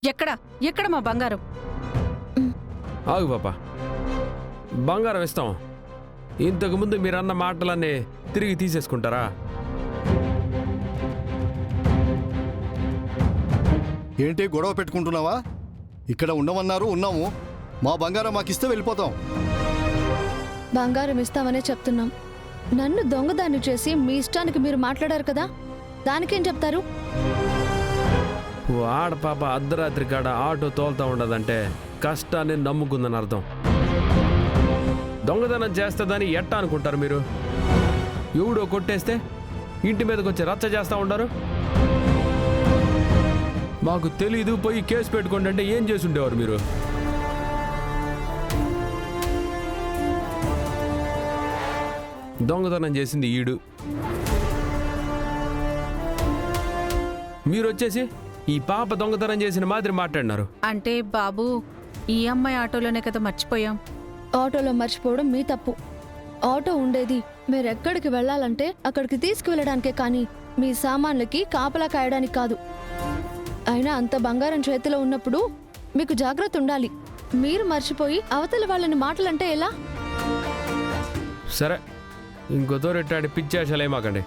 ఎక్కడ ఎక్కడ మా బంగారం? ఆగు పాపా, బంగారం ఇస్తాం. ఇంతకుముందు మీరన్న మాటలన్నీ తిరిగి తీసేసుకుంటారా? ఏంటి గొడవ పెట్టుకుంటున్నావా? ఇక్కడ ఉండమన్నారు, ఉన్నాము. మా బంగారం మాకిస్తే వెళ్ళిపోతాం. బంగారం ఇస్తామనే చెప్తున్నాం. నన్ను దొంగదాన్ని చేసి మీ ఇష్టానికి మీరు మాట్లాడారు కదా, దానికేం చెప్తారు? ఆడ పాప అర్ధరాత్రి కాడ ఆటో తోలుతా ఉండదంటే కష్టాన్ని నమ్ముకుందని అర్థం. దొంగతనం చేస్తుందని ఎట్టా అనుకుంటారు మీరు? ఎవడో కొట్టేస్తే ఇంటి మీదకి వచ్చి రచ్చ చేస్తూ ఉంటారు. మాకు తెలీదు, పోయి కేసు పెట్టుకోండి అంటే ఏం చేసి ఉండేవారు మీరు? దొంగతనం చేసింది ఈడు, మీరు వచ్చేసి ఈ పాప దొంగతనం చేసిన మాదిరి మాట్లాడినారు. అంటే బాబు, ఈ అమ్మాయి ఆటోలోనే కదా మర్చిపోయాం. ఆటోలో మర్చిపోవడం మీ తప్పు. ఆటో ఉండేది మీరెక్కడికి వెళ్ళాలంటే అక్కడికి తీసుకువెళ్ళడానికే, కానీ మీ సామాన్లకి కాపలా కాయడానికి కాదు. అయినా అంత బంగారం చేతిలో ఉన్నప్పుడు మీకు జాగ్రత్త ఉండాలి. మీరు మర్చిపోయి అవతల వాళ్ళని మాటలంటే ఎలా? సరే, ఇంకొతో రెట్టాడి పిచ్చేషాలు ఏమాకండి.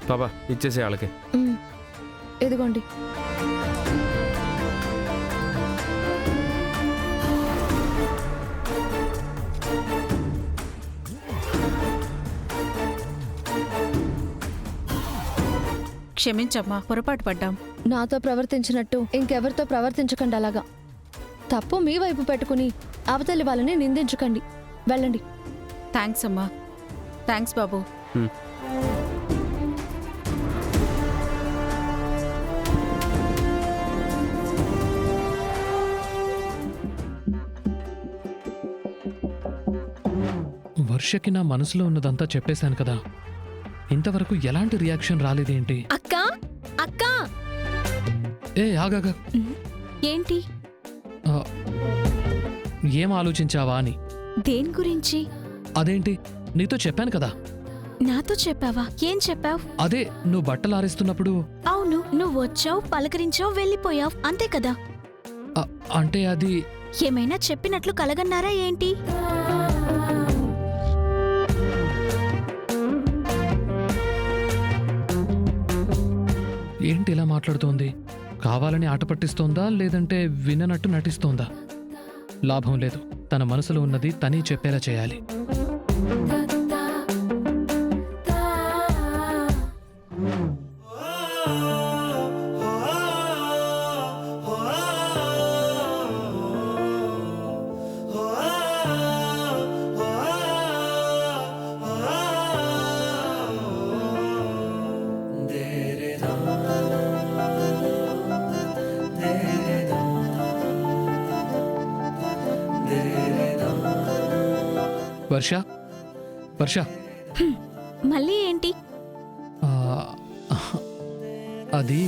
పాపా ఇచ్చేసే వాళ్ళకి. ఇదిగోండి. క్షమించమ్మా, పొరపాటు పడ్డాం. నాతో ప్రవర్తించినట్టు ఇంకెవరితో ప్రవర్తించకండి. అలాగా తప్పు మీ వైపు పెట్టుకుని అవతలి వాళ్ళని నిందించకండి. వెళ్ళండి. థ్యాంక్స్ అమ్మా. థ్యాంక్స్ బాబు. వర్షకి నా మనసులో ఉన్నదంతా చెప్పేశాను కదా, ఇంతవరకు ఎలాంటి రియాక్షన్ రాలేదేంటి? అక్కా అక్కా, ఏ ఆగాగా, ఏంటి? ఏం ఆలోచించావా అని. దేని గురించి? అదేంటి, నీతో చెప్పాను కదా. నాతో చెప్పావా? ఏం చెప్పావు? అదే, నువ్వు బట్టలు ఆరేస్తున్నప్పుడు. అవును, నువ్వు వచ్చావు, పలకరించావు, వెళ్ళిపోయావు, అంతే కదా. అంటే అది ఏమైనా చెప్పినట్లు కలగన్నారా ఏంటి? ఏంటి ఇలా మాట్లాడుతోంది? కావాలని ఆట పట్టిస్తోందా, లేదంటే విననట్టు నటిస్తోందా? లాభం లేదు. తన మనసులో ఉన్నది తనే చెప్పేలా చేయాలి. వర్ష, వర్ష, మళ్ళీ ఏంటి? అది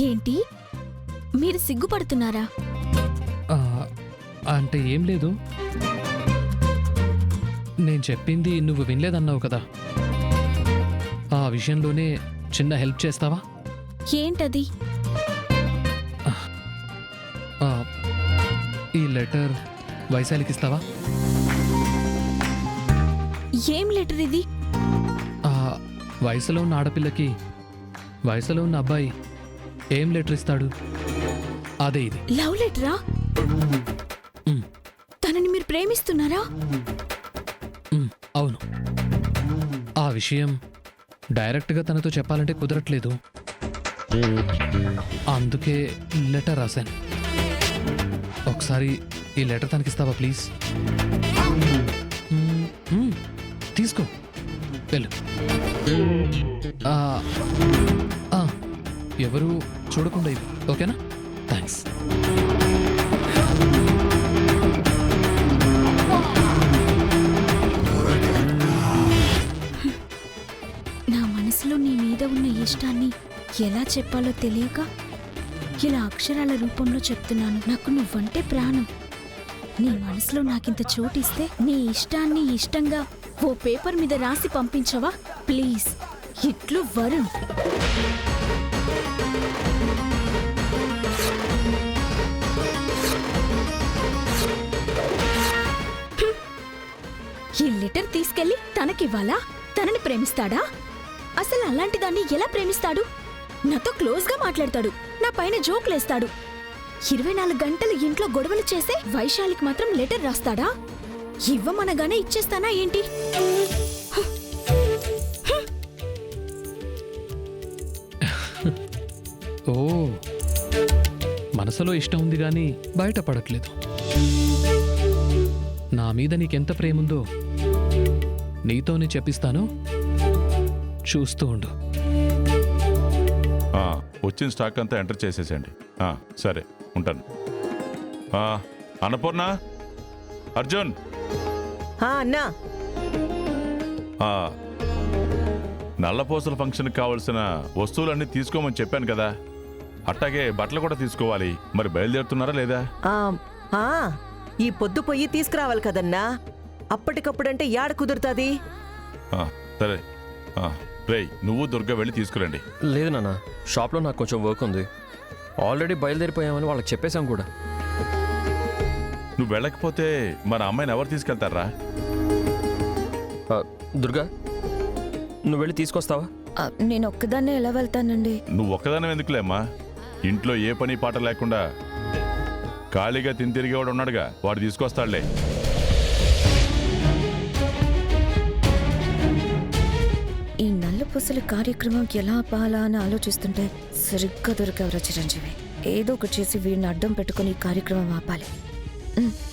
ఏంటి? మీరు సిగ్గుపడుతున్నారా? అంటే ఏం లేదు. నేను చెప్పింది నువ్వు వినలేదన్నావు కదా, ఆ విషయంలోనే చిన్న హెల్ప్ చేస్తావా? ఏంటది? ఈ లెటర్ వైశాలికి ఇస్తావా? ఏం లెటర్ ఇది? వయసులో ఉన్న ఆడపిల్లకి వయసులో ఉన్న అబ్బాయి ఏం లెటర్ ఇస్తాడు? అదే ఇది. లవ్ లెటరా? తనని మీరు ప్రేమిస్తున్నారా? అవును. ఆ విషయం డైరెక్ట్గా తనతో చెప్పాలంటే కుదరట్లేదు, అందుకే లెటర్ రాశాను. ఒకసారి ఈ లెటర్ తనకిస్తావా ప్లీజ్? తీసుకో, వెళ్ళు. ఎవరు చూడకుండా ఇవ్వు, ఓకేనా? థ్యాంక్స్. నా మనసులో నీ మీద ఉన్న ఇష్టాన్ని ఎలా చెప్పాలో తెలియక ఇలా అక్షరాల రూపంలో చెప్తున్నాను. నాకు నువ్వంటే ప్రాణం. నీ మనసులో నాకింత చోటిస్తే నీ ఇష్టాన్ని ఇష్టంగా ఓ పేపర్ మీద రాసి పంపించవా ప్లీజ్? ఇట్లు వరుణ్. ఈ లెటర్ తీసుకెళ్లి తనకివ్వాలా? తనని ప్రేమిస్తాడా? అసలు అలాంటి దాన్ని ఎలా ప్రేమిస్తాడు? నాతో క్లోజ్గా మాట్లాడతాడు, నా పైన జోకులేస్తాడు. 24 గంటలు ఇంట్లో గొడవలు చేసే వైశాలికి మాత్రం లెటర్ రాస్తాడా? ఇవ్వమనగానే ఇచ్చేస్తానా ఏంటి? ఓ, మనసులో ఇష్టం ఉంది గాని బయటపడట్లేదు. నా మీద నీకెంత ప్రేముందో నీతోనే చెప్పిస్తాను, చూస్తూ ఉండు. వచ్చిన స్టాక్ అంతా ఎంటర్ చేసేసండి. సరే, ఉంటాను. అన్నపూర్ణ, అర్జున్, అన్నా, నల్లపూసల ఫంక్షన్కి కావాల్సిన వస్తువులన్నీ తీసుకోమని చెప్పాను కదా, అట్టాగే బట్టలు కూడా తీసుకోవాలి. మరి బయలుదేరుతున్నారా లేదా? ఈ పొద్దు పొయ్యి తీసుకురావాలి కదన్నా, అప్పటికప్పుడంటే యాడ కుదురుతుంది? సరే, రేయ్ నువ్వు దుర్గా వెళ్ళి తీసుకురండి. లేదు నాన్న, షాప్లో నాకు కొంచెం వర్క్ ఉంది. ఆల్రెడీ బయలుదేరిపోయామని వాళ్ళకి చెప్పేశాం కూడా. నువ్వు వెళ్ళకపోతే మన అమ్మాయిని ఎవరు తీసుకెళ్తారా? దుర్గా, నువ్వు వెళ్ళి తీసుకొస్తావా? నేను ఒక్కదాన్నే ఎలా వెళ్తానండి? నువ్వు ఒక్కదానం ఎందుకులేమ్మా, ఇంట్లో ఏ పని పాట లేకుండా ఖాళీగా తిని తిరిగేవాడు ఉన్నాడుగా, వాడు తీసుకొస్తాడులే. ఈ నల్లపూసల కార్యక్రమం ఎలా ఆపాలా అని ఆలోచిస్తుంటే సరిగ్గా దొరికేవరా చిరంజీవి. ఏదో ఒకటి చేసి వీడిని అడ్డం పెట్టుకుని ఈ కార్యక్రమం ఆపాలి.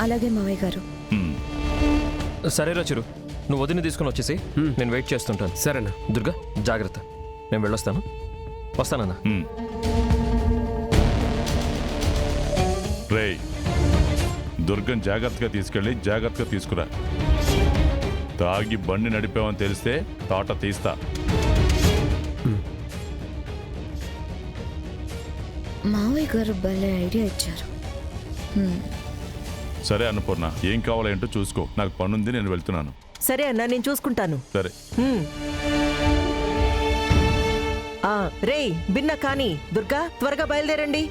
అలాగే మావయ్య గారు. సరేరా చిరు, నువ్వు వదిన తీసుకుని వచ్చేసి నేను వెయిట్ చేస్తుంటాను. సరేనా? దుర్గా జాగ్రత్త, నేను వెళ్ళొస్తాను. వస్తానన్నా. రేయ్, దుర్గం జాగ్రత్తగా తీసుకెళ్ళి జాగ్రత్తగా తీసుకురా. తాగి బండి నడిపామని తెలిస్తే తాట తీస్తా. మావయ్య గారు భలే ఐడియా ఇచ్చారు. సరే అన్నపూర్ణ, ఏం కావాలో ఏంటో చూసుకో, నాకు పనుంది, నేను వెళ్తున్నాను. సరే అన్నా, నేను చూసుకుంటాను. సరే. రేయ్ బిన్నా కానీ, దుర్గా త్వరగా బయలుదేరండి.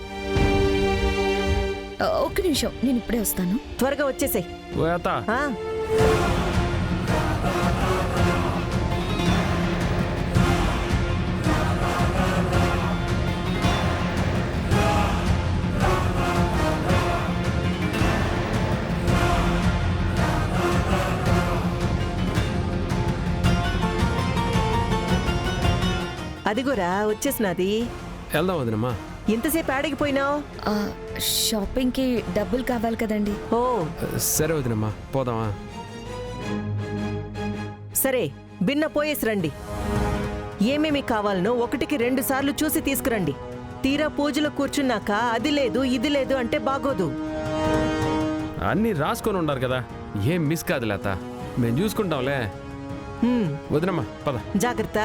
ఒక్క నిమిషం, నేను ఇప్పుడే వస్తాను. త్వరగా వచ్చేసాయి. అదిగోరా వచ్చేసినది. వెళ్దాం వదినమ్మా. ఎంతసేపు ఆడిగిపోయినావు? షాపింగ్కి డబ్బులు కావాలి కదండి. ఓ సరే వదినమ్మా, పోదామా? సరే, బిన్న పోయేసి రండి. ఏమేమి కావాలనో 1కి 2 సార్లు చూసి తీసుకురండి. తీరా పూజలో కూర్చున్నాక అది లేదు ఇది లేదు అంటే బాగోదు. అన్నీ రాసుకొని ఉండారు కదా, ఏం మిస్ కాదు లేత, మేము చూసుకుంటాంలే. వదినమ్మా పద. జాగ్రత్త.